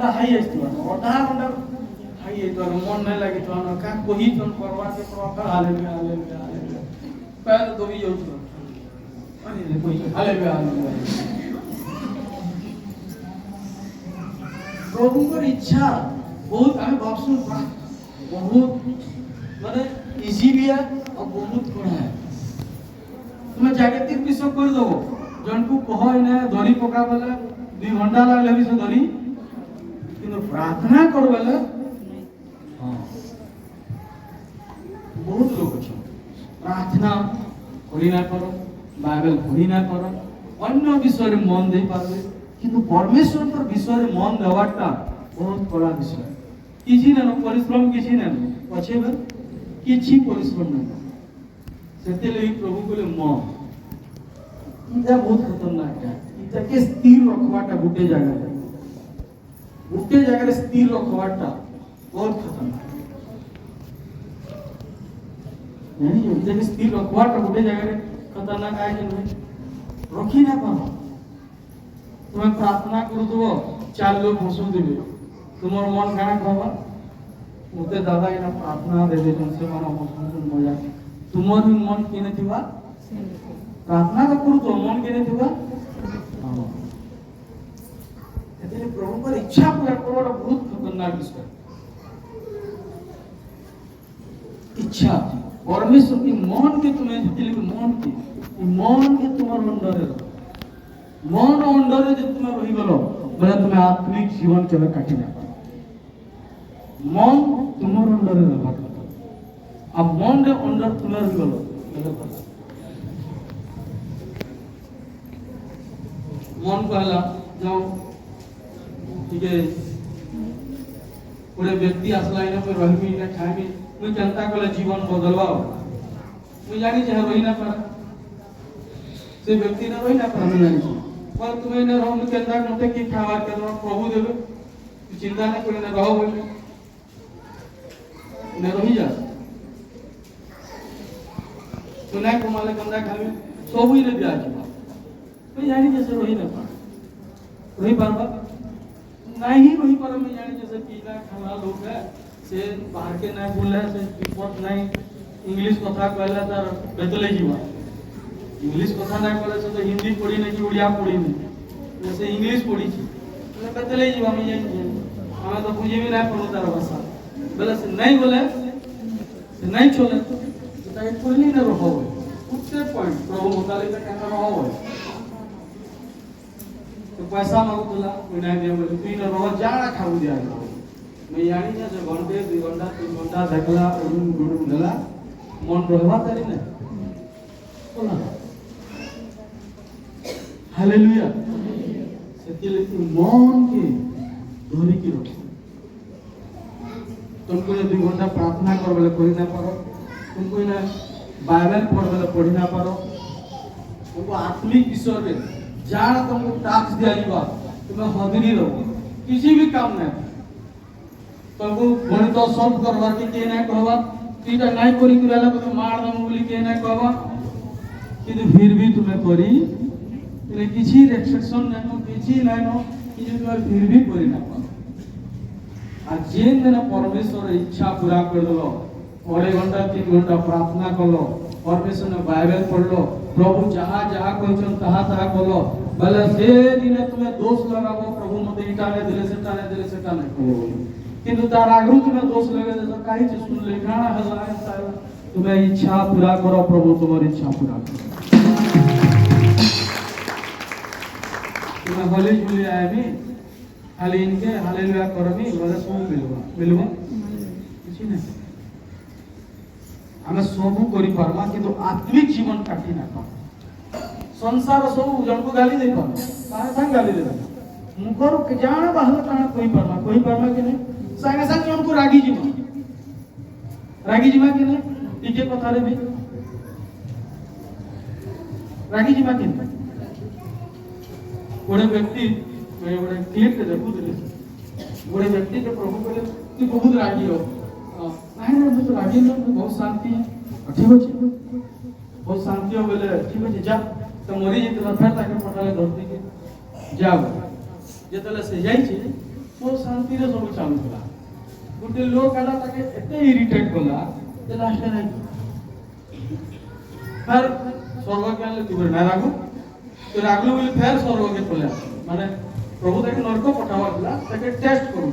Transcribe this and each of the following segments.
पूरा हाई आइतो आधा घंटा हाई आइतो मन नहीं लगी तो का कोही जन करवा के प्रॉपर हालेलुया पैर दबी जाऊ अरे कोई हालेलुया प्रभु को इच्छा बहुत हमें भावसु बहुत माने इजी भी है और बहुत कड़ा है तुम्हें जागतिक विषय कर दो जन को कहो इने धरी पका वाला 2 घंटा लागले भी से धरी किंतु प्रार्थना कर वाला हां बहुत लोग छ प्रार्थना करी ना करो बाइबल पढ़ी ना करो अन्य विषय रे मन दे पारबे किंतु परमेश्वर पर विषय रे मन देवाटा बहुत बड़ा विषय किछि ना परिश्रम किछि ना पछे बे किछि परिश्रम ना सेते लई प्रभु बोले मन इटा बहुत खतरनाक है इटा के स्थिर रखवाटा गुटे जगह रे स्थिर रखवाटा बहुत खतरनाक नहीं इटा के स्थिर रखवाटा गुटे जगह रे खतरनाक है कि नहीं रखी ना पाओ तुम्हें प्रार्थना करू दो 4 लोग हंसू देबे तुम्हार मन काना कहबा मुते दादा इना प्रार्थना दे दे से मन हंसू मजा तुम्हार भी मन केने थिबा प्रार्थना का करू तो मन केने थिबा हां एते प्रभु पर इच्छा पूरा करो बहुत खतरनाक विषय इच्छा परमेश्वर की मन के तुम्हें दिल मन के तुम्हार अंदर है मन अंदर जे तुम रही गलो बोले तुम्हें आत्मिक जीवन केबे काटी ना मन तुमर अंदर रहबा अब मन रे अंदर तुम रही गलो मन कहला जाओ ठीक है पूरे व्यक्ति असला इने पे रहबी ना खाबी मुई जनता कले जीवन बदलवा मुई जानी जे रही ना पर से व्यक्ति ना रही ना पर हम जानी पर तुम्हें न रहो न केंद्र मते की खावा के प्रभु देबे चिंता न करे न रहो बोले न रही जा सुना को माले कंदा खाली सब ही ने दिया जी मैं जानी जैसे रही न पा रही पारबा नहीं रही पर मैं जानी जैसे पीला खाना लोग है से बाहर के ना बोले से विपत नहीं इंग्लिश कथा कहला तार बेतले जीवा इंग्लिश कथा ना करे तो हिंदी पढ़ी नहीं उड़िया पढ़ी नहीं जैसे इंग्लिश पढ़ी छी तो बेतले जीवा में जाई हमें तो बुझे भी ना पड़ो तार भाषा बोले से नहीं चले तो ताई पढ़ली न रहो उत्ते पॉइंट प्रभु मुताले का कहना रहो तो पैसा मांगतला कोई नहीं दिया बोले तू न रहो जाना खाऊ दिया मैं यानी ना जो घंटे 2 घंटा 3 घंटा देखला उडुम देला मन रहबा तारी ना बोला हालेलुया सेतिले मन के धरी की रखो तुमको 2 घंटा प्रार्थना कर बोले करि ना पारो तुमको ना बाइबल पढ़ बोले पढ़ी ना पारो तुमको आत्मिक विषय रे जान तुमको टास्क दिया जीवा तुम्हें हदरी रहो किसी भी काम नहीं तुमको गणित सॉल्व करवा के ना कहवा तीटा नहीं करी कराला को मार दम बोली के ना कहवा किंतु फिर भी तुम्हें करी એટલે किसी रेस्ट्रिक्शन नहीं किसी नहीं कि जो तुम्हें फिर भी करी ना पाओ आ जेन दिन परमेश्वर इच्छा पूरा कर दलो 2.5 घंटा 3 घंटा प्रार्थना करलो परमेश्वर ने बाइबल पढ़लो प्रभु जहां जहां कहछन तहां तहां करलो भले से दिन तुम्हें दोष लगाबो प्रभु मते इटा ने दिले से काने कहो किंतु तार आगरू तुम्हें दोष लगे तो काई चीज सुन ले गाना हजाए तुम्हें इच्छा पूरा करो प्रभु तुम्हारी इच्छा पूरा करो तुम्हें होली जुली आए भी खाली इनके हालेलुया करमी बोले सब मिलवा किसी नहीं हमें सब करी पारमा किंतु आत्मिक जीवन काटी ना पा संसार सब जन को गाली दे पा काहे संग गाली दे मुखर के जान बाहर काना कोई पारमा के नहीं संगे संग जन को रागी जीवा के नहीं टीके कथा रे भी रागी जीवा के नहीं बड़े व्यक्ति मैं बड़े क्लियर के देखू दिले बड़े व्यक्ति के प्रभु बोले तू बहुत रागी हो नहीं ना तो रागी ना बहुत शांति है ठीक है बहुत शांति हो बोले ठीक है जा तो मरी जे तो फिर ताके पठाले धरती के जाओ जे तले से जाई छी वो शांति रे सब चालू कला गोटे लोक आला ताके एते इरिटेट कला जे लास्ट रे फिर स्वर्ग के आले तू ना रागु तो रागलो बोले फिर स्वर्ग के पले माने प्रभु ताके नरक पठावला ताके टेस्ट करू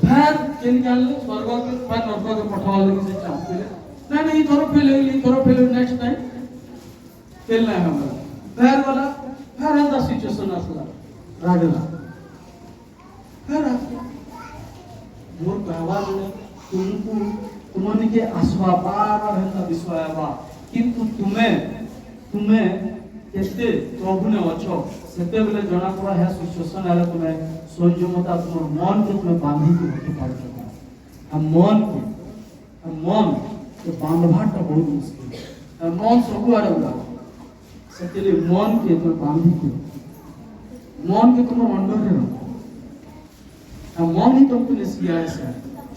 फिर जिन के आले स्वर्ग के फिर नरक के पठावला के से चाहते नहीं थोड़ा फेल नेक्स्ट टाइम खेलना है हमारा फिर वाला फिर अंदर सिचुएशन आसला रागला फिर मोर कहवा ने तुमको तुमने के आसवा बार बार हंता विश्वायवा किंतु तुम्हें केते प्रभु ने अछो सेते बेले जना पड़ा है सिचुएशन आले तुम्हें संयमता तुम मन को तुम्हें बांधी के रखि पाछो हम मन के बांधवाटा बहुत मुश्किल है मन सब आड़े उड़ा सेते लिए मन के तुम बांधी के मन के तुम अंडर रे रखो मन ही तुमको सिया है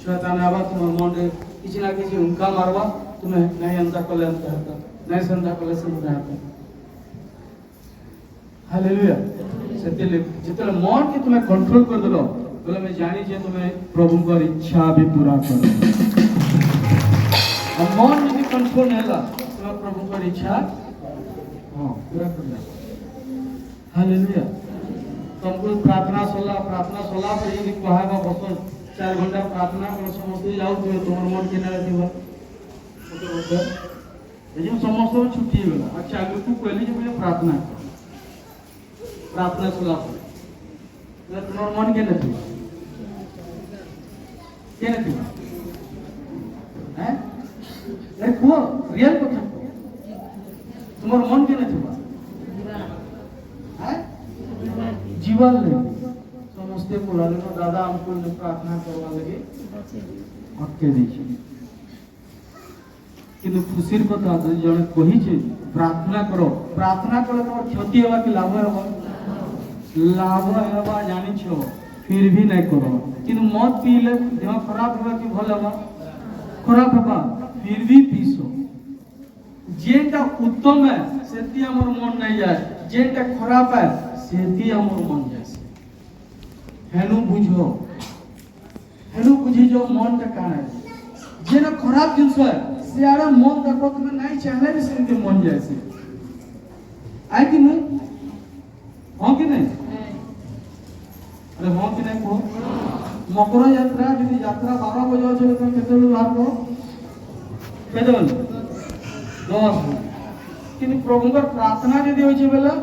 शैतान आवा तुम मन रे किसी ना किसी उनका मारवा तुम्हें नहीं अंधा कले अंधा होता नहीं संधा कले संधा होता हालेलुया सेते जितने मन के तुम्हें कंट्रोल कर दलो बोले मैं जानी जे तुम्हें प्रभु का इच्छा भी पूरा करो और मन यदि कंट्रोल नहीं ला तुम्हें प्रभु का इच्छा हां पूरा करना हालेलुया तुमको प्रार्थना सोला पे यदि कहागा बस 4 घंटा प्रार्थना कर समझते जाओ तुम मन के ना दिवा ये समस्त छुट्टी होला अच्छा आगे तू पहले जो मैं प्रार्थना सुला ना तुम्हारा मन के नहीं हैं एक वो रियल कथा तुम्हारा मन के नहीं हैं जीवन ले समझते बोला ले दादा हमको प्रार्थना करवा लगे अटके दीजिए किंतु खुशीर कथा जन कही प्रार्थना करो तुम क्षति हवा कि लाभ हवा जानी छो फिर भी नहीं करो किंतु मत पीले देह खराब हवा कि भल हवा खराब हवा फिर भी पीसो जेटा उत्तम है सेती हमर मन नहीं जाए जेटा खराब है सेती हमर मन जाए हेनु बुझी जो मन टा काना है जेना खराब जिंस है सियारा मन देखो तुम्हें नहीं चाहले भी सेंते मन जैसे आए कि नहीं हां कि नहीं अरे हां कि नहीं को मकर यात्रा यदि यात्रा 12 बजे चले तो केते लोग बाहर को केते बजे 10 कि प्रभु का प्रार्थना यदि होई छै बेला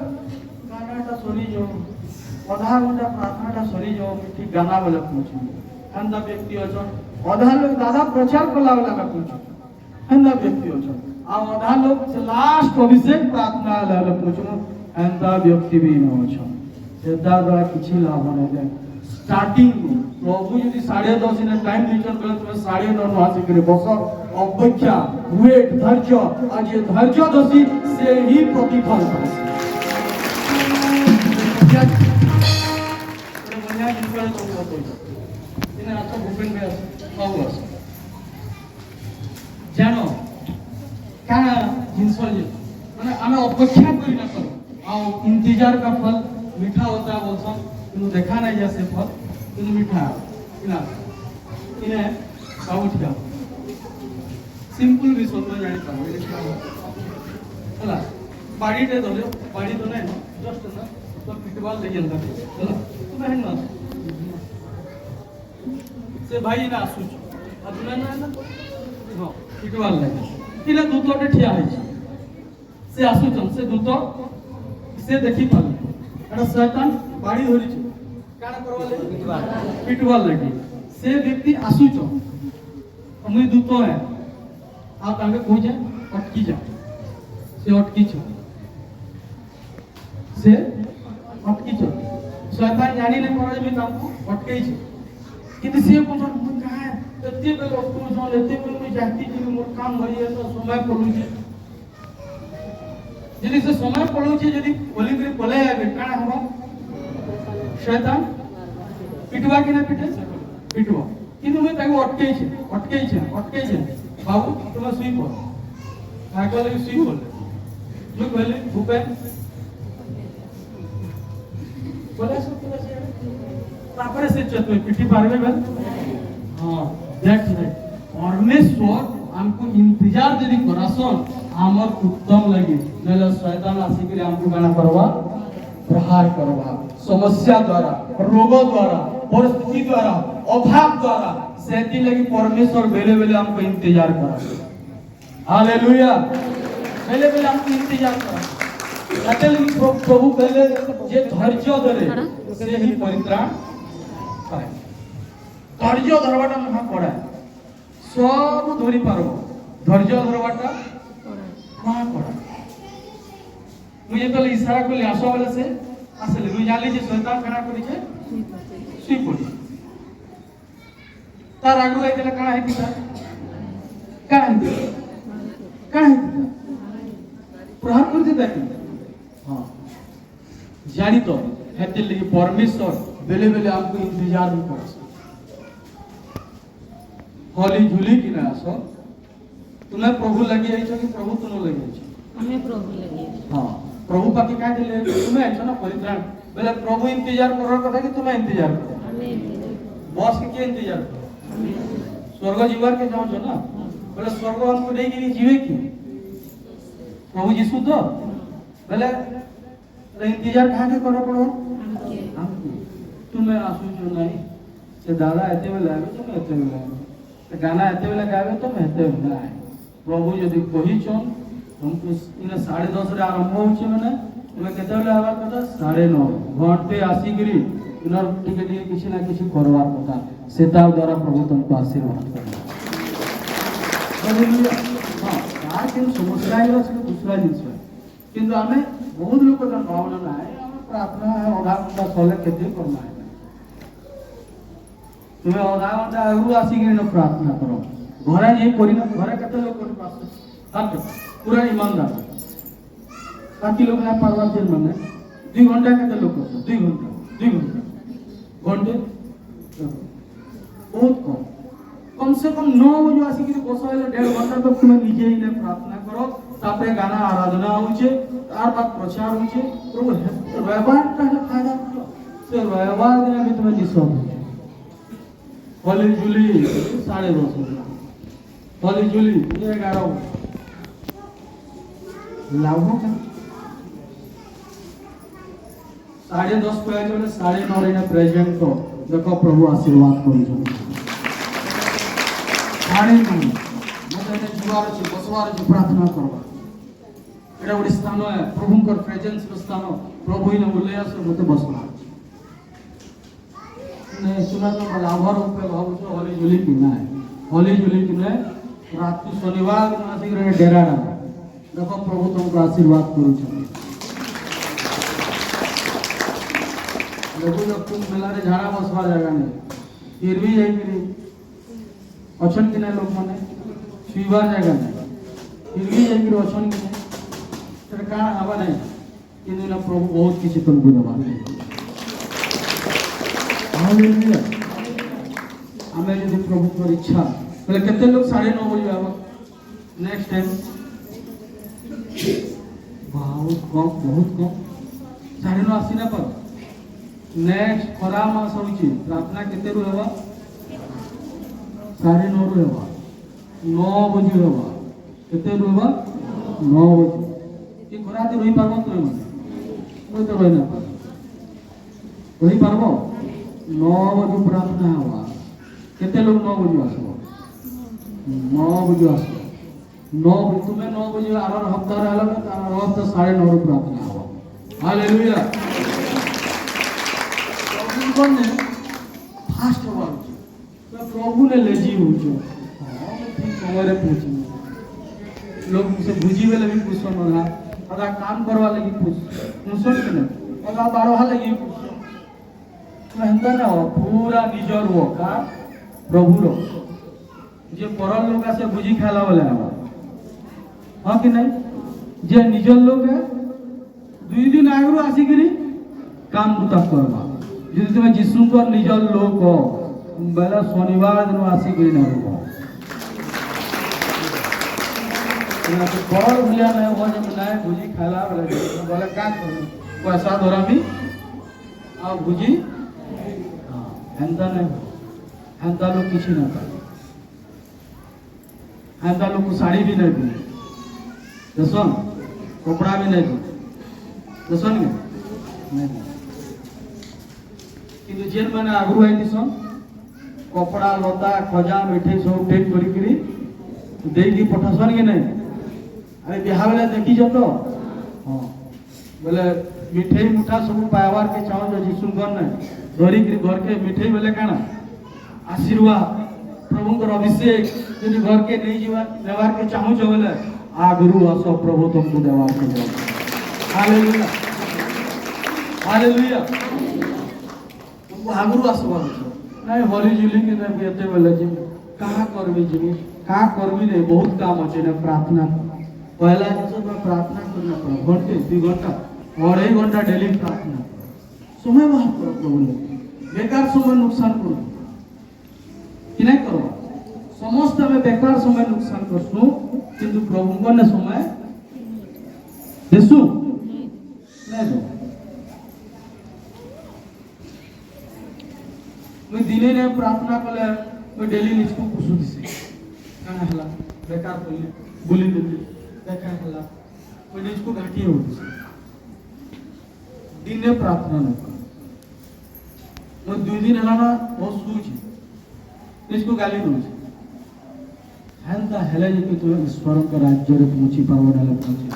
गानाटा सुनी जो आधा घंटा प्रार्थनाटा सरी जो ठीक गाना बेला पहुंची अंधा व्यक्ति अछन आधा लोग दादा प्रचार कला वाला का पूछो अंधा व्यक्ति अछन आ आधा लोग से लास्ट अभिषेक प्रार्थना वाला पूछो अंधा व्यक्ति भी न अछन सेदा द्वारा किछि लाभ न जाय स्टार्टिंग प्रभु यदि 10:30 ने टाइम दीचन बेला तुम 9:30 आसे करे बस अपेक्षा वेट धैर्य आज ये धैर्य दसी से ही प्रतिफल पास दुनिया जिसका तो होतो इने आता भूपेन भाई पाऊ आस जानो काना जिंस माने हमें अपेक्षा करी ना करो आ इंतजार का फल मीठा होता है बोलसन किंतु देखा नहीं जैसे फल किंतु मीठा इना इने पाऊ ठिया सिंपल भी सोचना जानी पाऊ हला बाड़ी दे दो बाड़ी तो नहीं जस्ट ना तो पिटवाल ले जंदा हला तू बहन ना से भाई ना आसुच अदना ना ना हां पिटवाल ले इला दूतोटे ठिया है से आसुच से दूतो से देखी पाल एटा शैतान बाड़ी धरि छ काना करवा ले पिटवाल लगी से व्यक्ति आसुच हम दूतो है आ तांगे कह जाए अटकी जा से अटकी छ से अटकी छ शैतान जानी नहीं पड़ा भी तांको अटके छ किंतु से कोन मन कहा एते बेल वस्तु जो लेते बेल मैं जाती कि मोर काम भरी है तो समय पड़ू छ यदि से समय पड़ू छ यदि ओली करे पले आगे काना हबा शैतान पिटवा के ना पिटे पिटवा किंतु मैं ताको अटके छ बाबू तुम सुई पड़ का कहले सुई पड़ मैं कहले भूपेन बोले सब बोले तापरे से चतुर पिटी पारबे बेल हां दैट्स राइट परमेश्वर हमको इंतजार यदि करासन हमर उत्तम लगे नले शैतान आसी के हमको गाना करवा प्रहार करवा समस्या द्वारा रोग द्वारा परिस्थिति द्वारा अभाव द्वारा सेति लगी परमेश्वर बेले बेले हमको इंतजार करा हालेलुया बेले बेले हमको इंतजार करा ताते लगी प्रभु कहले जे धैर्य धरे से ही परित्राण पाए धैर्य धरवाटा महा पड़ा सब धरि पारो धैर्य धरवाटा महा पड़ा मुझे तो इशारा को ले आसो वाले से আসলে রুই জালি যে শয়তান কানা করিছে শুই পড়ি তার আগু আইতলে কানা হইতিতা কানা হইতিতা প্রহার করতে দেখি हां জানি তো হেতে লাগি परमेश्वर বেলে বেলে हमको इंतजार भी करे होली झूली की ना आसो तुम्हें प्रभु लगी आइछो कि प्रभु तुनो लगी आइछो हमें प्रभु लगी हां प्रभु पाके काय दिले तुम्हें आइछो ना परित्राण बोले प्रभु इंतजार करो कथा कि तुम्हें इंतजार करो हमें बॉस के इंतजार करो स्वर्ग जीवर के जाओ जो ना बोले स्वर्ग हमको नहीं कि जीवे की प्रभु यीशु तो बोले इंतजार कहां के करो पड़ो हमको तुम्हें आसु जो नहीं से दादा एते बेला आवे तुम एते बेला तो गाना एते बेला गावे तुम एते बेला प्रभु यदि कहि छन हमको इने 10:30 रे आरंभ होचे माने तुमे केते बेला आवा कथा 9:30 घंटे आसी गिरी इनर टिके किछि ना किछि करवार कथा सेता द्वारा प्रभु तुमको आशीर्वाद करे हालेलुया हां यार के समस्या है उसको दूसरा जिंस है किंतु हमें बहुत लोग का भावना ना है हमें प्रार्थना है ओधा का सोले केते करना है तुम्हें ओधा आगु आसी गिरी न प्रार्थना करो घरे ये करी ना घरे केते लोग कर पास हां पूरा ईमानदार बाकी लोग ना परवाह दिन माने 2 घंटा केते लोग कर 2 घंटा घंटे बहुत कम से कम 9 बजे आसी कि बसले 1.5 घंटा तक तुम्हें निजे ही प्रार्थना करो तापरे गाना आराधना होचे तार बाद प्रचार होचे प्रभु रविवार ताले फायदा से रविवार दिन भी तुम्हें निसो होली जुली 10:30 होली जुली 11 लाभ का 10:30 पे आए बोले 9:30 रे प्रेजेंट को देखो प्रभु आशीर्वाद करू छ 9:30 मते जुवार छ बसवार छ प्रार्थना करबा एटा ओडी स्थान है प्रभु को प्रेजेंस रो स्थान प्रभु ही ने बोले आसे मते बसवा ने सुना तो लाभर पे भाव छ होली जुली की ना होली जुली की ने रात को शनिवार दिन आसी रे डेरा देखो प्रभु तुमको आशीर्वाद करू छ लोग जब तुम मेला रे झाड़ा बसवा जगह नहीं फिर भी यही मेरी अछन कि ना लोग माने छुईबार जगह नहीं फिर भी यही मेरी अछन कि नहीं तर का हवा नहीं कि ना प्रभु बहुत किसी तुमको दबा हालेलुया हमें यदि प्रभु की इच्छा बोले कितने लोग 9:30 बजे आवा नेक्स्ट टाइम बहुत कम 9:30 आसी ना पर नेक्स्ट खरा मास होची प्रार्थना केते रु हेबा 9:30 रु हेबा 9 बजे हेबा केते रु हेबा 9 बजे कि खरा ते रही पारबो तो कोई तो रही ना रही पारबो 9 बजे प्रार्थना हेबा केते लोग 9 बजे आसबो 9 बजे आसबो 9 बजे तुम्हें 9 बजे आरो हफ्ता रहला त आरो हफ्ता 9:30 रु प्रार्थना हेबा हालेलुया ने फास्ट हुआ तो प्रभु ने लेजी हो जो हां ठीक समय रे पहुंची लोग मुझसे बुझी वाले भी पूछो ना अगर काम करवा लगी पूछो के ना अगर बारहा लगी पूछो तो हंदा ना पूरा निजर हो का प्रभु रो जे परल लोग से बुझी खाला वाला है हां कि नहीं जे निजर लोग है 2 दिन आगु आसी गिरी काम बुता करवा यदि तुम्हें जिसु को निजर लोग हो बेला शनिवार दिन आसी गई ना हो ना तो बड़ भैया नहीं हो जब नहीं भुजी खाला बोले का करूं पैसा धरा भी आ भुजी हेंता नहीं हेंता लोग किसी ना पाए हेंता लोग को साड़ी भी नहीं दी दसन कपड़ा भी नहीं दी दसन के नहीं दी किंतु जेन मैंने आगु आई दिसन कपड़ा लता खजा मिठाई सब टेक करी करी देगी पठासन के नहीं अरे बिहार वाले देखी जो तो हाँ बोले मिठाई मुठा सब पायावार के चाहो जो जिसुन घर नहीं धरी करी घर के मिठाई बोले कहना आशीर्वाद प्रभु को अभिषेक यदि घर के नहीं जीवा नेवार के चाहो जो बोले आगुरु आसो प्रभु तुमको देवार के जाओ हालेलुया हालेलुया तुमको आगुरु आसो बोलो नहीं होली जुली के नहीं बेटे बोले जी कहाँ करबी जी कहाँ करबी नहीं बहुत काम अच्छे ना प्रार्थना पहला जिससे मैं प्रार्थना करना पड़ा घंटे 2 घंटा और 1 घंटा डेली प्रार्थना समय बाहर करो प्रभु ने बेकार समय नुकसान करो कि नहीं करो समस्त में बेकार समय नुकसान करसु किंतु प्रभु को ने समय देसु नहीं दो मैं दिने ने प्रार्थना कले मैं डेली निजको कुसु दिसे काना हला बेकार बोली बोली देली बेकार हला मैं निजको घाटी हो दिसे दिने प्रार्थना न कर मैं 2 दिन हला ना बहुत सूची निजको गाली दूची हेंता हेले जे कि तू ईश्वर का राज्य रे पहुंची पावो डाले पहुंची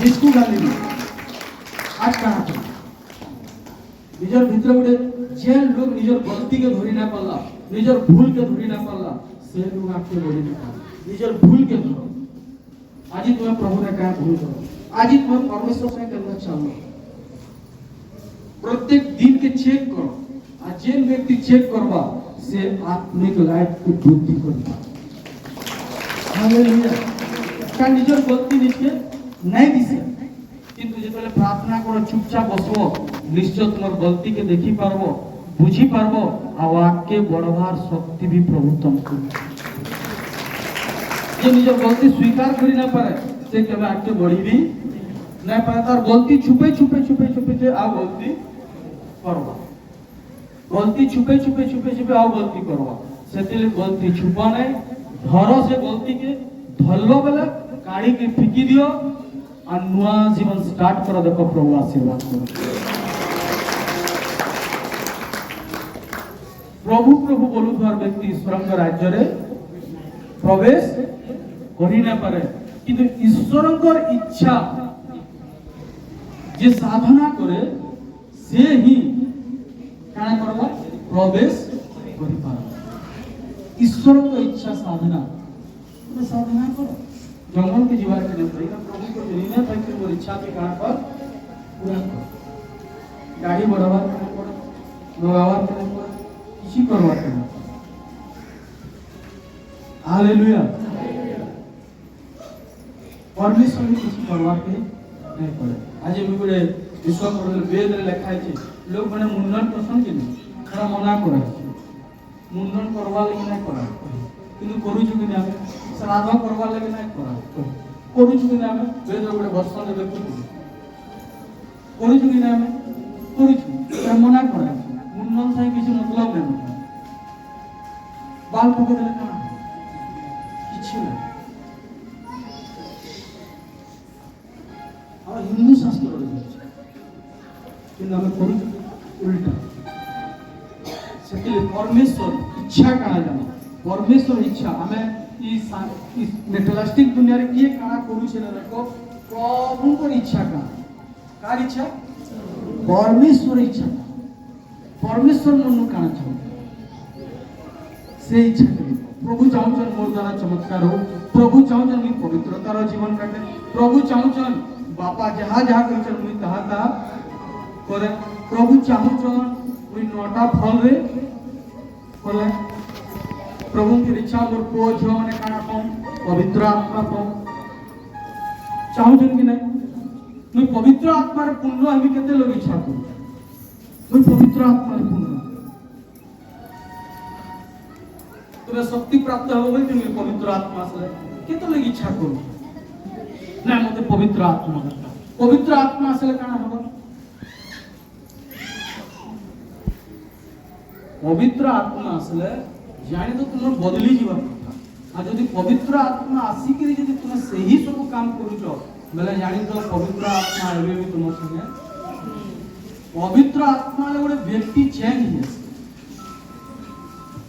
निजको गाली दू आज कहां तो निजर भीतर गुडे जे लोग निजर गलती के धरि ना पल्ला निजर भूल के धरि ना पल्ला से लोग आपके बोली ना निजर भूल के धरो आज तुम्हें प्रभु ने कहा भूल करो आज तुम्हें परमेश्वर से करना चाहो प्रत्येक दिन के चेक करो आज जे व्यक्ति चेक करवा से आत्मिक लाइफ को बुद्धि करवा हालेलुया का निजर गलती निजके नहीं दिसे किंतु जेतले प्रार्थना करो चुपचाप बसो निश्चय तुम गलती के देखी पारबो बुझी पारबो आ वाक्य बढ़वार शक्ति भी प्रभु तुमको जे निज गलती स्वीकार करी ना पारे से केबे आके बढ़ी भी ना पारे तार गलती छुपे छुपे छुपे छुपे से आ गलती करबो गलती छुपे छुपे छुपे छुपे आ गलती करबो सेतिले गलती छुपा नहीं धरो से गलती के धरलो बेले काढ़ी के फिकी दियो और नुआ जीवन स्टार्ट करो देखो प्रभु आशीर्वाद करो प्रभु प्रभु बोलू हर व्यक्ति ईश्वर का राज्य रे प्रवेश करी ना पारे किंतु ईश्वर इच्छा जे साधना करे से ही काना करबा प्रवेश करी पारे ईश्वर को इच्छा साधना तो साधना करो जंगल के जीवन के नहीं प्रभु को जरीना था कि वो इच्छा के कारण पर पूरा करो गाड़ी बढ़ावा करना पड़ा लगावा करना पड़ा किसी करवा करना पड़ा हालेलुया परमेश्वर भी किसी करवा के नहीं पड़े आज भी बड़े विश्व कर वेद रे लिखा है लोग माने मुंडन पसंद के नहीं थोड़ा मना करे मुंडन करवा लेकिन नहीं करा किंतु करू छु कि नहीं श्राद्ध करवा लेकिन नहीं करा करू छु कि नहीं वेद रे वर्षन देबे करू छु कि नहीं करू छु मना करे मुंडन से किसी मतलब नहीं बाल पकड़ ले कहां किछि नहीं और हिंदू शास्त्र रे कि हम करू उल्टा सेतिले परमेश्वर इच्छा काना जाना परमेश्वर इच्छा हमें इस मेटलिस्टिक दुनिया रे किए काना करू छे देखो प्रभु को इच्छा का कार इच्छा परमेश्वर इच्छा परमेश्वर मन काना चाहो से इच्छा करी प्रभु चाहूचन मोर द्वारा चमत्कार हो प्रभु चाहूचन मी पवित्रतार जीवन काटे प्रभु चाहूचन बापा जहा जहा कहचन मी तहा तहा करे प्रभु चाहूचन ओई नोटा फल रे करे प्रभु की इच्छा मोर को जो माने काना पाऊं पवित्र आत्मा पाऊं चाहूचन कि नहीं मैं पवित्र आत्मा रे पूर्ण हमी केते लोग इच्छा करू मैं पवित्र आत्मा रे पूर्ण तुम्हें शक्ति प्राप्त हो गई तुम्हें पवित्र आत्मा से केते लोग इच्छा करू ना मते पवित्र आत्मा से काना हो पवित्र आत्मा आसले जाने तो तुम बदली जीवन कथा आ जदि पवित्र आत्मा आसिक जदि तुम सही सब काम करूछ बेले जानी तो पवित्र आत्मा एबे भी तुम संगे पवित्र आत्मा ले गोटे व्यक्ति चेंज हे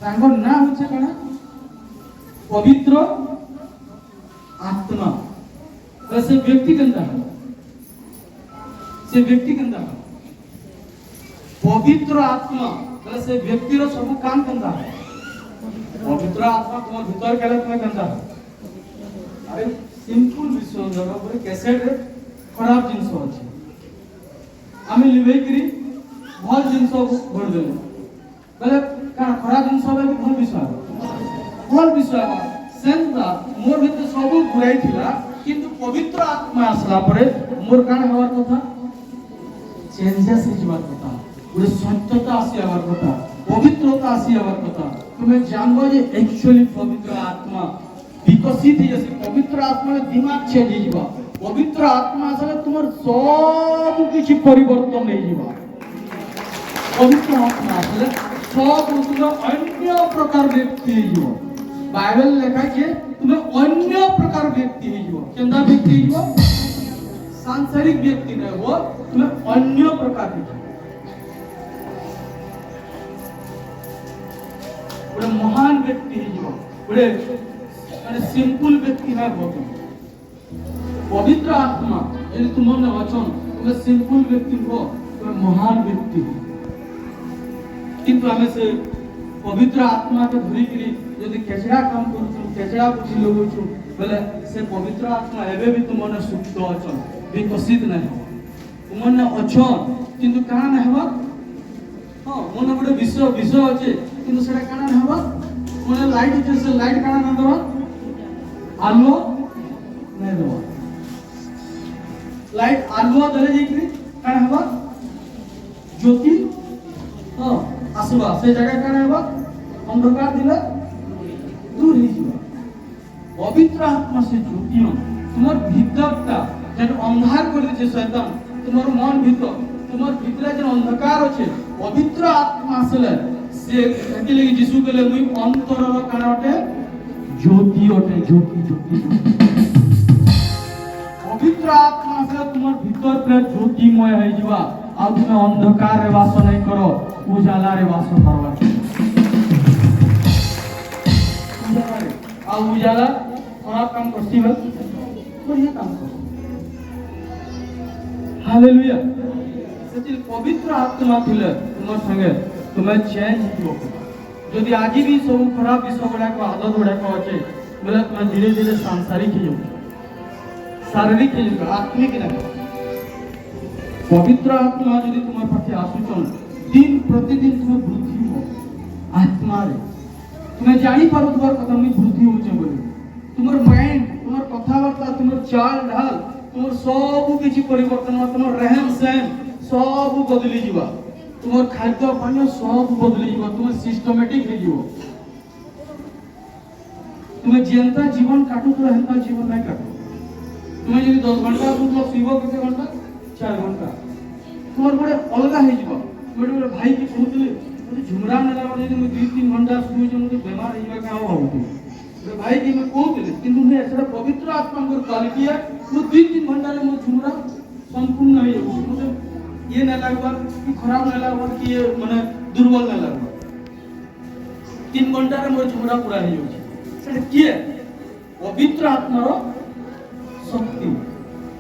तांको ना होचे कना पवित्र आत्मा तो से व्यक्ति केंदा है से व्यक्ति केंदा है पवित्र आत्मा तो से व्यक्ति रो सब काम केंदा है पवित्र आत्मा तुम भीतर केले तुम केंदा है अरे सिंपल विषय जगह पर कैसेट रे खराब जिंस अछि आमे लिबे करी भल जिंस भर देले बेले का खराब जिंस बे भल विषय सेंता मोर भीतर सब बुराई थिला किंतु पवित्र आत्मा आसला परे मोर कान हवार कथा चेंजेस हिजबार कथा गोटे सत्यता आसी हवार कथा पवित्रता आसी हवार कथा तुम्हें जानबो जे एक्चुअली पवित्र आत्मा विकसित हे जैसे पवित्र आत्मा में दिमाग चेंज हिजबा पवित्र आत्मा आसले तुमर सब किछि परिवर्तन नै हिजबा पवित्र आत्मा आसले सब तुम अन्य प्रकार व्यक्ति हिजबा बाइबल लेखा के तुम्हें अन्य प्रकार व्यक्ति हिजबो केंदा व्यक्ति हिजबो सांसारिक व्यक्ति नै हो तुम्हें अन्य प्रकार हिजबो बड़े महान व्यक्ति हिजबो बड़े माने सिंपल व्यक्ति नै हो पवित्र आत्मा यदि तुम ने वचन तुम्हें सिंपल व्यक्ति हो तुम्हें महान व्यक्ति किंतु हमें से पवित्र आत्मा के धरी करी यदि केचड़ा काम करू केचड़ा बुझी लोगो छु बोले से पवित्र आत्मा एबे भी तुम ने सुप्त अछन विकसित नै हो तुम ने अछन किंतु काना नै हबा हां मन गोटे विषय अछि किंतु सेटा काना नै हबा मन लाइट अछि से लाइट काना नै दबा आलो नै दबा लाइट आलो दले जेकरी काना हबा ज्योति हां आसबा से जगह काना हबा अंधकार दिले दूर ही जीवा पवित्र आत्मा से ज्योतियों तुम्हार भीतरता जन अंधार कर दे शैतान तुम्हार मन भीतर तुम्हार भीतर जन अंधकार अछि पवित्र आत्मा आसले से कहि लगी यीशु कहले मुई अंतरर कानाटे ज्योति अटे ज्योति पवित्र आत्मा आसले तुम्हार भीतर पूरा ज्योतिमय हो जीवा आ तुम अंधकार रे वास नहीं करो उजाला रे वास करवा आ उजाला खराब काम करती है बढ़िया काम करो हालेलुया सेति पवित्र आत्मा थिले तुम संगे तुम्हें चेंज हो यदि आज भी सब खराब विषय गुड़ा को आदत गुड़ा को अच्छे बोले तुम धीरे धीरे सांसारिक हो शारीरिक हो आत्मिक ना पवित्र आत्मा यदि तुम्हारे पाखे आसुचन दिन प्रतिदिन तुम्हें वृद्धि हो आत्मा रे तुम्हें जानी पारो तुम्हार कथा में वृद्धि होचे बोली तुम्हार माइंड तुम्हार कथावार्ता तुम्हार चाल ढाल तुम्हार सब किछि परिवर्तन हो तुम्हार रहन सहन सब बदली जीवा तुम्हार खाद्य पानीय सब बदली जीवा तुम्हार सिस्टमैटिक हे जीवो तुम्हें जेंता जीवन काटू तो हेंता जीवन नहीं काटू तुम्हें यदि 10 घंटा तुम सीबो किते घंटा 4 घंटा तुम्हार बड़े अलगा हे जीवा बड़े भाई की कहतले मुझे झुमरा नेला बडे जे 2-3 घंटा सुई जे मुझे बीमार हेबा का हो तो भाई की मैं कहतले किंतु मैं एसरा पवित्र आत्मा को क्वालिटी है वो 2-3 घंटा रे मुझे झुमरा संपूर्ण नहीं हो मुझे ये न लागबा कि खराब न लागबा कि ये माने दुर्बल न लागबा 3 घंटा रे मुझे झुमरा पूरा हो जाय सेटा किए पवित्र आत्मा रो शक्ति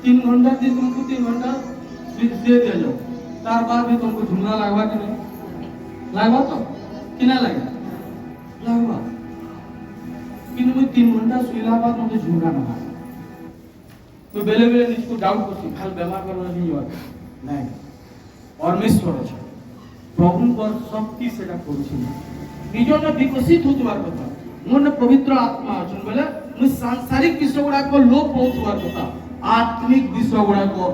3 घंटा दे तुमको 3 घंटा दे दिया जाओ तार बाद भी तुमको झुमरा लागबा कि नहीं लागबा तो कि ना लागे लागबा किंतु मैं 3 घंटा सोइला बाद मुझे झुमरा ना तो बेले बेले निजको डाउट करती खाल बेमार करना नहीं हुआ नहीं परमेश्वर আছে প্রভুর শক্তি সেটা করছি নিজনে বিকশিত হওয়ার কথা মনে পবিত্র আত্মা আছে বলে মু সাংসারিক বিষয়গুড়া কো লোপ হওয়ার কথা আত্মিক বিষয়গুড়া কো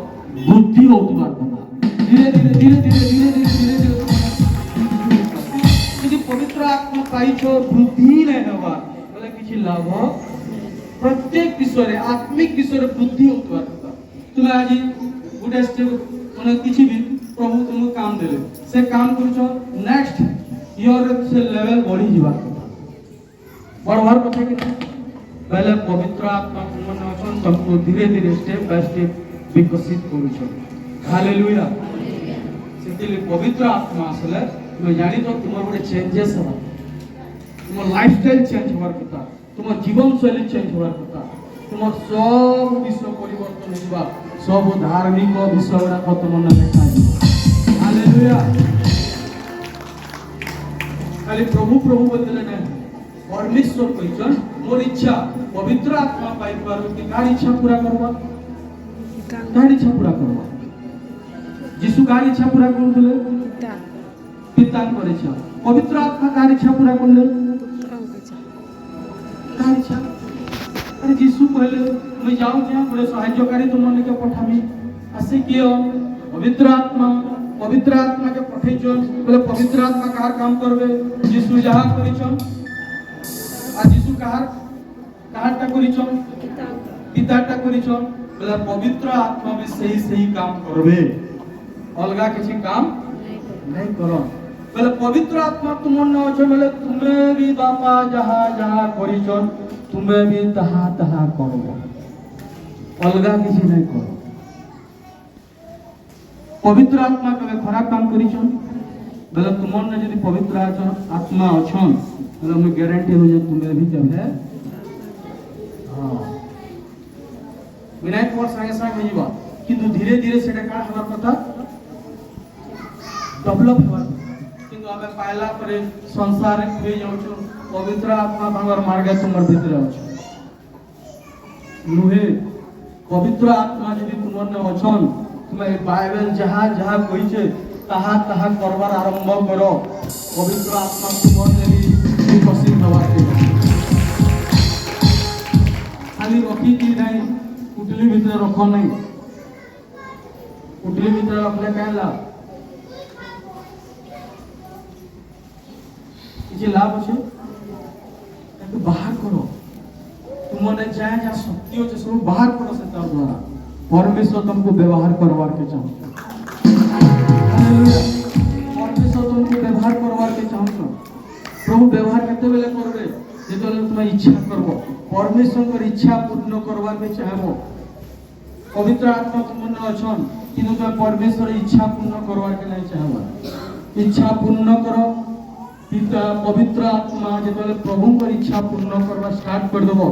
বুদ্ধি হওয়ার কথা ধীরে ধীরে ধীরে ধীরে ধীরে ধীরে ধীরে ধীরে যদি পবিত্র আত্মা পাইছো বুদ্ধি নাই হওয়া বলে কিছু লাভ প্রত্যেক বিষয়ে আত্মিক বিষয়ে বুদ্ধি হওয়ার কথা তুমি আজি গুড স্টেপ মানে কিছু भी प्रभु तुमको काम देले से काम करछो नेक्स्ट ଇଅର ସେ ଲେଭେଲ ବଢି ଯିବା କଥା ବଢବାର କଥା କି पहले पवित्र आत्मा तुम अछन तुमको धीरे धीरे स्टेप बाय स्टेप विकसित करूछन हालेलुया सेतिले पवित्र आत्मा आसले तुम जानि तो तुम गोटे चेंजेस हो तुम लाइफस्टाइल चेंज होवार कथा तुम जीवन शैली चेंज होवार कथा तुम सब विषय परिवर्तन होबा सब धार्मिक विषय गुडा तुम मन देखा हालेलुया खाली प्रभु प्रभु बोलले ना परमेश्वर कहिछन मोर इच्छा पवित्र आत्मा पाई पारो कि कार इच्छा पूरा करबा कार इच्छा पूरा करबा यीशु कार इच्छा पूरा करले पिता कर इच्छा पवित्र आत्मा कार इच्छा पूरा करले कार इच्छा अरे यीशु कहले मैं जाऊं जे बड़े सहायकारी तुम मन के पठामी आसे कियो पवित्र आत्मा के पठैछन बोले पवित्र आत्मा कार काम करबे यीशु जहा करिछन आज यीशु काहारटा करिछन पिताटा करिछन बोले पवित्र आत्मा भी सही काम करबे अलगा किसी काम नहीं करो बोले पवित्र आत्मा तुम न छ बोले तुम्हें भी बापा जहा करिछन तुम्हें भी तहा करबो अलगा किसी नहीं करो पवित्र आत्मा कबे खराब काम करिछन बोले तुम न यदि पवित्र आत्मा अछन बोले मैं गारंटी हो जे तुम्हें भी जब है विनायक पर संगे संगे होइबा किंतु धीरे धीरे सेटा का हमार कथा डेवलप होवा किंतु हमें पाइला परे संसार होई जाउछु पवित्र आत्मा भांगर मार्ग तुमर भीतर अछि नुहे पवित्र आत्मा यदि तुमर न अछन तुम बाइबल जहा कहिছে ताहा करबार आरंभ करो पवित्र आत्मा तुमर लेली विकसित होवा खाली रखी की नहीं कुटली भीतर रख नहीं कुटली भीतर रखले क्या लाभ किसी लाभ अच्छे ताकि बाहर करो तुमने जहाँ शक्ति अच्छे सब बाहर करो से तार द्वारा परमेश्वर तुमको व्यवहार करवार के चाहते परमेश्वर तुमको व्यवहार करवार के चाहते प्रभु व्यवहार करते बेले करबे जेतले तुम इच्छा करबो परमेश्वर कर इच्छा पूर्ण करवार के चाहबो पवित्र आत्मा तुम न अछन किंतु तुम परमेश्वर इच्छा पूर्ण करवार के नहीं चाहबो इच्छा पूर्ण करो पिता पवित्र आत्मा जेतले प्रभु कर इच्छा पूर्ण करवा स्टार्ट कर देबो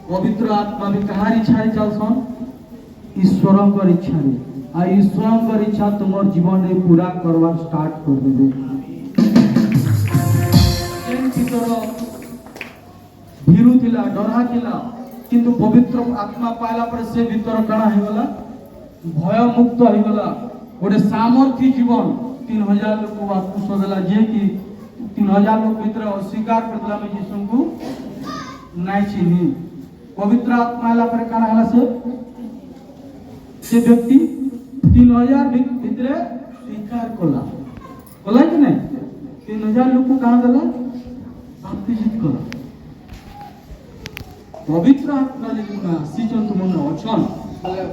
पवित्र आत्मा भी कहार इच्छा रे चलसन ईश्वर कर इच्छा रे आ ईश्वर कर इच्छा तुमर जीवन रे पूरा करवा स्टार्ट कर देबे जेन भीतर भीरु थिला डरा थिला किंतु पवित्र आत्मा पाइला पर से भीतर कणा हे गला भय मुक्त हे गला गोटे सामर्थ्य जीवन 3000 लोक वापस सदला जे कि 3000 लोक भीतर अस्वीकार करला में यीशु को नहीं चिन्ही पवित्र आत्मा आला पर कणा हला से व्यक्ति 3000 भीतर स्वीकार कला कि नहीं 3000 लोक को कहां गला बाप्तिजित कला पवित्र आत्मा लेकिन सीचन तुम मन अछन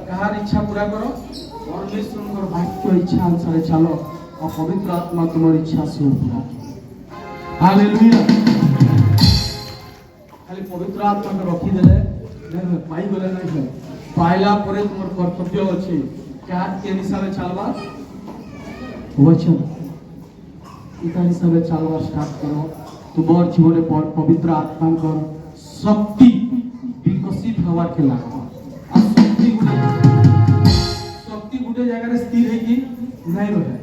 कहार इच्छा पूरा करो परमेश्वर कर वाक्य इच्छा अनुसार चलो और पवित्र आत्मा तुम्हारी इच्छा से पूरा हालेलुया खाली पवित्र आत्मा को रखी देले नहीं पाई गले नहीं पाइला परे तुमर कर्तव्य अछि क्या के हिसाब से चलवा वचन इता हिसाब से चलवा स्टार्ट करो तुम्हार जीवन में पवित्र आत्मा का शक्ति विकसित होवार के लागो आ शक्ति गुटे जगह स्थिर है कि नहीं रहे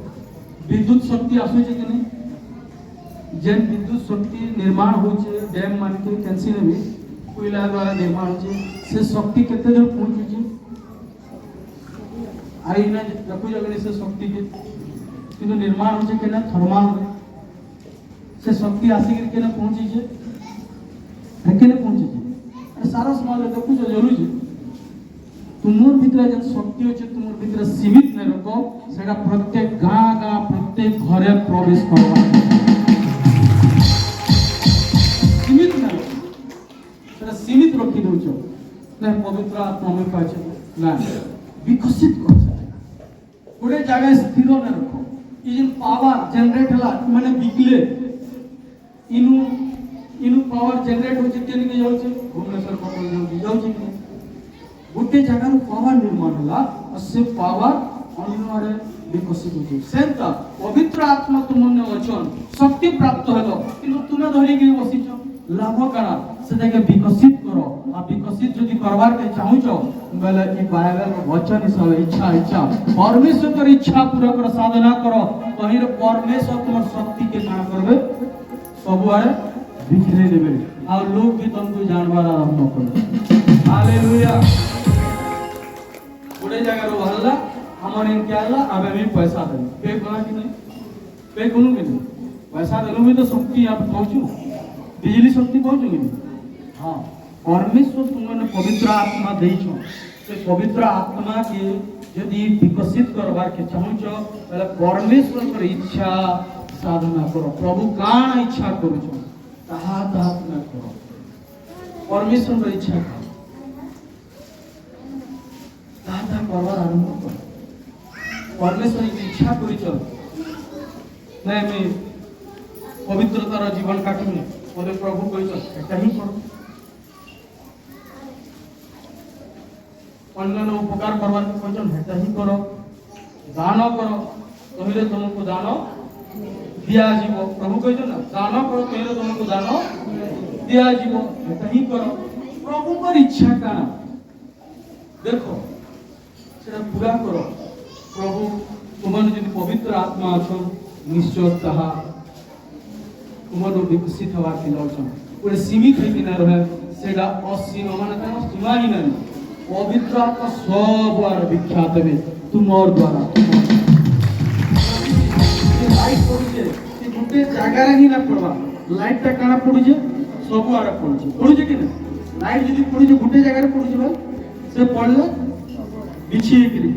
विद्युत शक्ति आसु छै कि नहीं जेन विद्युत शक्ति निर्माण हो छै डैम मान के कैंसी ने भी कोयला द्वारा निर्माण हो छै से शक्ति केते दूर पहुंचे छै आई ना रखो जगह से शक्ति के किंतु निर्माण हो छै केना थर्मल से शक्ति आसी के केना पहुंचे छै केना पहुंचे छै सारा समाज देखु जरूरी है तुमर भीतर जन शक्ति अछि तुमर भीतर सीमित न रखो सेटा प्रत्येक गां प्रत्येक घरे प्रवेश करवा सीमित न सेटा सीमित रखी दो छ न पवित्र आत्मा में पाछे ना विकसित कर गोटे जगह स्थिर न रखो ई जन पावर जनरेट हला माने बिकले इनु इनु पावर जनरेट होचे केन के जाउचे भुवनेश्वर को जाउचे कि गोटे जगह पावर निर्माण होला और से पावर अन्य विकसित होचे सेंता पवित्र आत्मा तुमने अछन शक्ति प्राप्त हलो किंतु तुमे धरि के बसिछो लाभ करा सेटाके विकसित करो आ विकसित जदि करवार के चाहूछो बेले ई बाइबल वचन हिसाब इच्छा परमेश्वर कर इच्छा पूरा कर साधना करो तहिर परमेश्वर तुम शक्ति के ना करबे सब आरे बिखरे देबे आ लोग भी तुमको जानबार आरंभ करबे हालेलुया गोटे जगह रो हल्ला हमर इन क्या हल्ला आबे भी पैसा दे पे कोना कि नहीं पे कोनु कि नहीं पैसा देलु भी तो शक्ति आप पहुंचू बिजली शक्ति पहुंचू कि नहीं हां परमेश्वर तुमने पवित्र आत्मा देइछो से पवित्र आत्मा के यदि विकसित करबार के चाहूछो तले परमेश्वर कर इच्छा साधना करो प्रभु कान इच्छा करूछो ताहा तुम करो परमेश्वर कर इच्छा ताहा करबार आरंभ करो परमेश्वर की इच्छा करिछो नहीं मैं पवित्रतार जीवन काटूनी बोले प्रभु कहिछो एटा ही करो अन्य उपकार करवार के कहछन हेता ही करो दान करो तहिले तुमको दान दिया जीवो प्रभु कहछन ना दान करो तहिले तुमको दान दिया जीवो हेता ही करो प्रभु कर इच्छा का देखो सेटा पूरा करो प्रभु तुमन यदि पवित्र आत्मा अछो निश्चय ताहा तुमन विकसित हवा के लछन पूरे सीमित है कि ना रहे सेटा असीम माने कोनो सीमा ही नहीं पवित्र आत्मा सब द्वारा विख्यात है तुम और द्वारा लाइट पड़ुजे कि गुटे जगह ही ना पड़वा लाइट ता काना पड़ुजे सब आरा पड़ुजे कि ना लाइट यदि पड़ुजे गुटे जगह रे पड़ुजे भाई से पड़ले बिछे गिरी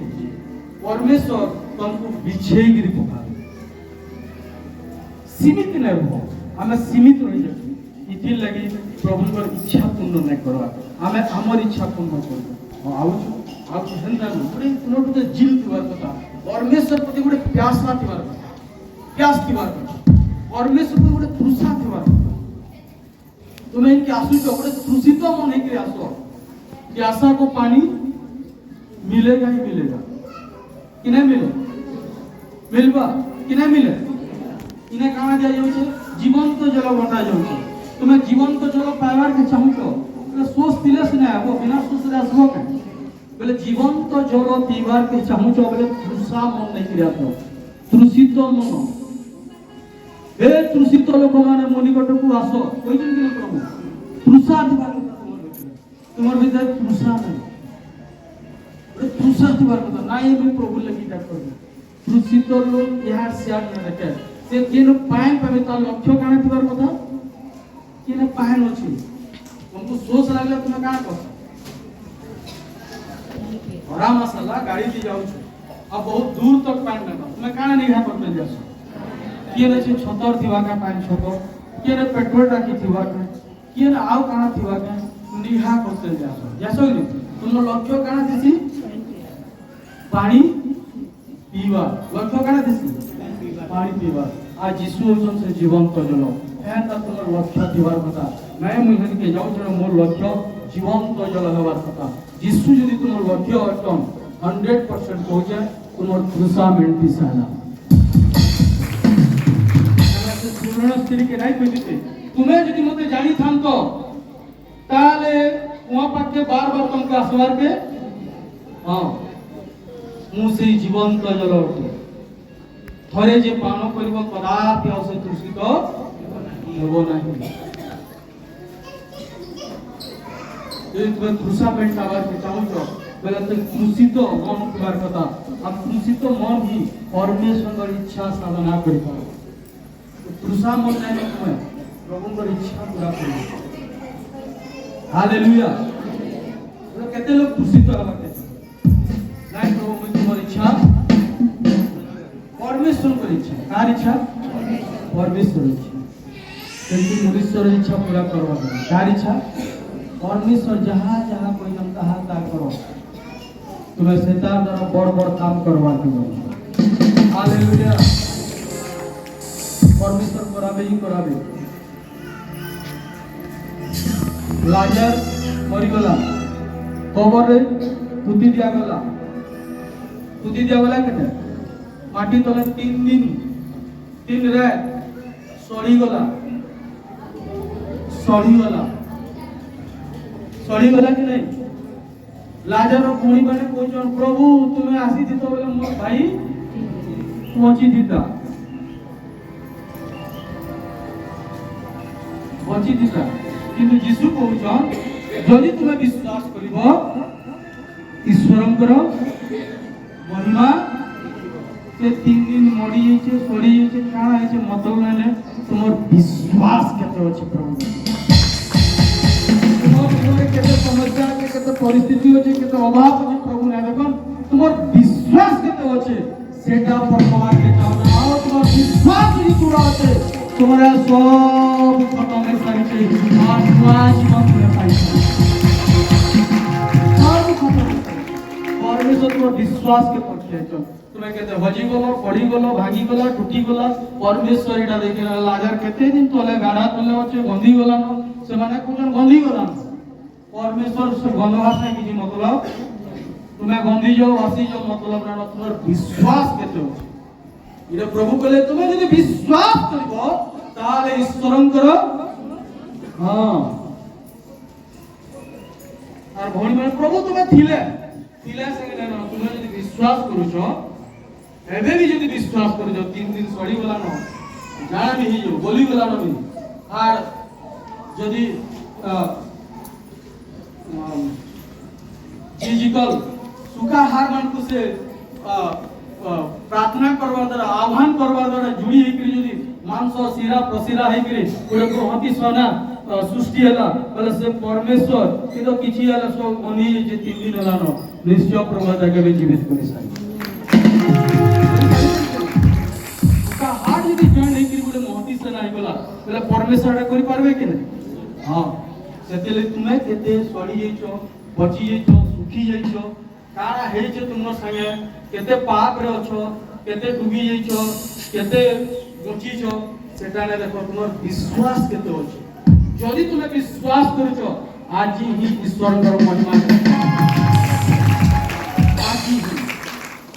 परमेश्वर तुमको बिछे गिरी पका सीमित न रहो हमें सीमित रही जाती इति लगी प्रभु कर इच्छा पूर्ण न करवा हमें हमर इच्छा पूर्ण करवा आउछ हेंदा गुटे नोट के जिल दिवार कथा परमेश्वर प्रति गुटे प्यास ना दिवार प्यास दिवार परमेश्वर प्रति गुटे तृषा दिवार तुम्हें इनके आंसू के गुटे तृषित मन है के आंसू प्यासा को पानी मिलेगा ही मिलेगा कि नहीं मिले मिलबा कि नहीं मिले इने काना दिया जाउछे जीवंत जल बंटा जाउछे तुम्हें जीवंत जल पाइबार के चाहूछो सोच दिले से ना वो बिना सोच रे आसबो के बोले जीवंत जल पीबार के चाहूछो बोले तृषा मन नहीं किया तो तृषित मन हे तृषित लोक माने मनिकट को आसो कहिजन कि प्रभु तृषा दिबार तुमर भीतर तृषा नहीं बोले तृषा दिबार कथा नाई मैं प्रभु लगी ता कर तृषित लोक यार शेयर न रखे से केन पाइन पाबे ता लक्ष्य काना दिबार कथा केन पाइन अछि तुमको सोच लागले तुम का कर बड़ा मसाला गाड़ी दी जाउ अब बहुत दूर तक पानी ना तुम काना निघा पर मिल जासो केने से छतर दिवा का पानी छतर केने पेट्रोल टाकी दिवा का केने आउ काना दिवा का निघा करते जासो नि तुम लक्ष्य काना दिसी पानी पीवा लक्ष्य काना दिसी पानी पीवा आज यीशु से जीवंत जल एटा तुम लक्ष्य दिवार कथा मैं मुहन के जाउ जण मोर लक्ष्य जीवंत जल हवार कथा यीशु यदि तुम लक्ष्य अटम 100% पहुंचे तुम तृषा मेंटी साला हमसे पूर्ण स्त्री के नहीं कहिते तुम्हें यदि मते जानी थान तो ताले वहां पाके बार-बार तुमको आसवार के हां मु से जीवंत जल अटे थरे जे पान करिवो कदापि औसे तृषित होबो नाही ये तुम तृषा पेट आवाज के चाहूछो बोले तो तृषित मन कुमार कथा अब तृषित मन ही परमेश्वर की इच्छा साधना करि पारो तृषा मन नहीं तुम्हें प्रभु की इच्छा पूरा करो हालेलुया तो कहते लोग तृषित हवा के नहीं प्रभु मैं तुम्हारी इच्छा परमेश्वर की इच्छा कार इच्छा परमेश्वर इच्छा क्योंकि मनुष्य की इच्छा पूरा करवा कार इच्छा परमेश्वर जहाँ जहाँ कोई हम कहा ता करो तुम्हें शैतान द्वारा बड़ काम करवा के हालेलुया परमेश्वर करावे ही करावे লাজার মরিগলা কবরে পুঁতি দিয়াগলা কেটে মাটি তলে 3 দিন 3 রাত সরিগলা কি নাই লাজার ভଉଣୀ ମାନେ କହୁଛନ୍ ପ୍ରଭୁ ତୁମେ ଆସିଥିତ ବୋଲେ ମୋ ଭାଇ ବଞ୍ଚିଥିତା କିନ୍ତୁ ଯୀଶୁ କହୁଛନ୍ ଯଦି ତୁମେ ବିଶ୍ୱାସ କରିବ ଈଶ୍ୱରଙ୍କର ମହିମା ସେ 3 ଦିନ ମରି ଯାଇଛେ ସରି ଯାଇଛେ କାଣା ହେଇଛେ ମତଲବ ନାଇଁ ତୁମର ବିଶ୍ୱାସ କେତେ ଅଛି ପ୍ରଭୁ ତୁମର ଜୀବନରେ କେତେ ସମସ୍ୟା ଅଛି କେତେ ପରିସ୍ଥିତି ଅଛି କେତେ ଅଭାବ ଅଛି ପ୍ରଭୁ ନାଇଁ ଦେଖନ୍ ତୁମର ବିଶ୍ୱାସ କେତେ ଅଛି সেটা পরমাকে চাও না আর তোমার বিশ্বাস যদি পুরো আছে তোমার সব খতম হয়ে যাচ্ছে আর জীবন তুমি পাইছো সব খতম পরমেশ্বর তোমার বিশ্বাসকে পড়ছেছো তুমি কেতে হজি গলো পড়ি গলো ভাগি গলো টুটি গলো পরমেশ্বর এটা দেখে লাজার কেতে দিন তোলে গাড়া তোলে আছে গন্ধি গলানো সে মানে কোন গন্ধি গলানো পরমেশ্বর গন্ধ ভাষা কিছু মতলব तुम्हें गंधी जो वासी जो मतलब ना तुम्हार विश्वास केते हो इरे प्रभु कहले तुम्हें यदि विश्वास करिवो ताले ईश्वरंकर हां और भौणी माने प्रभु तुम्हें थिले संगे ना तुम्हें यदि विश्वास करूछो एबे भी यदि विश्वास करूछो 3 दिन सड़ी गला न जाना भी हियो बोली गला न भी और यदि फिजिकल सुखा हार मान को से प्रार्थना करवा द्वारा आह्वान करवा द्वारा जुड़ी हेकरी जदी मांस शिरा प्रशिरा हेकरी ओडे को हति सोना सृष्टि हला बोले से परमेश्वर कितो किछि हला सो ओनी जे 3 दिन हला न निश्चय प्रभुता के जीवित करि सारी सुखा हार जदी जॉइन हेकरी ओडे महति से नाही बोला बोले परमेश्वर करि पारबे कि नहीं हां सेतेले तुमे केते सड़ी जेछो बची जेछो सुखी जेछो कारा हेचे तुमर संगे केते पाप रे अछो केते डूबी जेछो केते बचिछो सेटा ने देखो तुमर विश्वास केते अछि जदि तुमे विश्वास करछो आज ही ईश्वरकर महिमा आज ही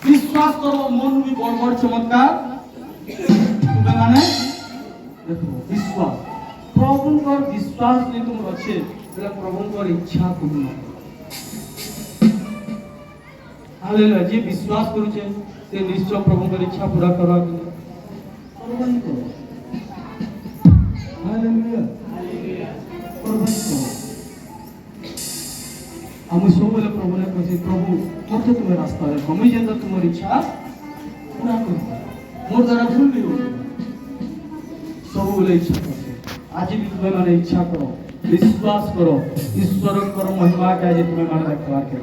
विश्वास करो मन भी बड़ चमत्कार तुमे माने देखो विश्वास प्रभुकर विश्वास ने तुम अच्छे प्रभुकर इच्छा पूर्ण हालेलुया जे विश्वास करू छे से निश्चय प्रभुकर इच्छा पूरा करवा के प्रभु को हालेलुया प्रभु को हम सब बोले प्रभु ने कहे प्रभु मत तुम्हें रास्ता है कमी जेंदा तुम्हारी इच्छा पूरा करो मोर द्वारा भूल नहीं हो सब बोले इच्छा करो आज भी तुम्हें माने इच्छा करो विश्वास करो ईश्वर कर महिमा के आज तुम्हें माने देखवा के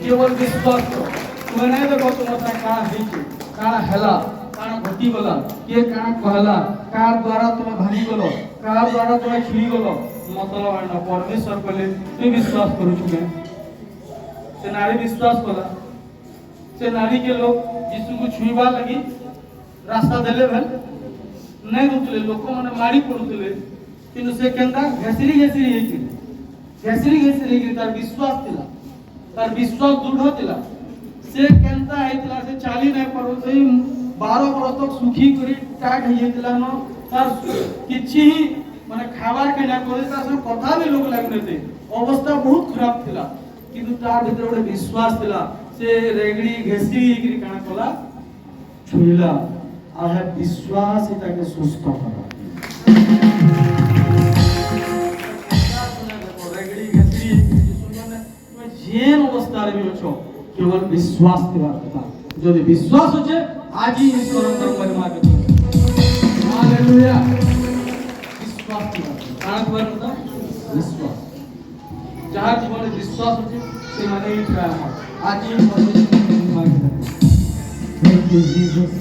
केवल विश्वास करो तुम्हें नहीं देखो तुम्हारा काना हेचे काना हेला काना घटी गला के काना कहला कार द्वारा तुम्हें भागी गलो कार द्वारा तुम्हें छिड़ी गलो मतलब है ना परमेश्वर कहले तू विश्वास करू छुके से नारी विश्वास कला से नारी के लोग यीशु को छुईबा लगी रास्ता देले भेल नहीं रुकले लोक माने मारी पडुतले किंतु से केंदा घेसरी हेकी तार विश्वास थिला तार विश्वास दृढ़ थिला से केंता आइतला से चाली नहीं पड़ो से 12 वर्ष तक सुखी करी टाट हेतिला न तार किछि माने खावार के ना करे तार से कथा भी लोग लागने थे अवस्था बहुत खराब थिला किंतु तार भीतर ओडे विश्वास थिला से रेगड़ी घेसरी हेकी काना कला छुईला I have विश्वास इता के सुस्त करा रेगड़ी घसरी सुनने तुम्हें जेन अवस्था रे अछो केवल विश्वास दिवा କଥା যদি विश्वास होचे आज ही ईश्वरकर महिमा के हालेलुया विश्वास दिवा काना दिवा কথা विश्वास जहां जीवन में विश्वास होचे से माने ही प्राण आज ही महिमा के thank you Jesus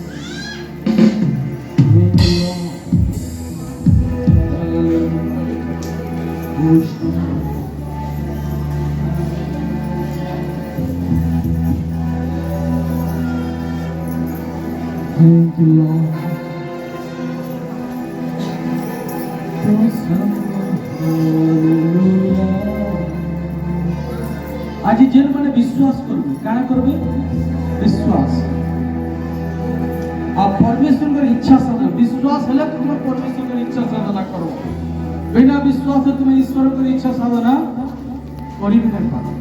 Thank you, Lord. आज जेन मैंने विश्वास करबे काना करबे विश्वास आ परमेश्वर की इच्छा साधन विश्वास हले तुम परमेश्वर की इच्छा साधना करो बिना विश्वास तुम ईश्वर की इच्छा साधना करि नहीं पारो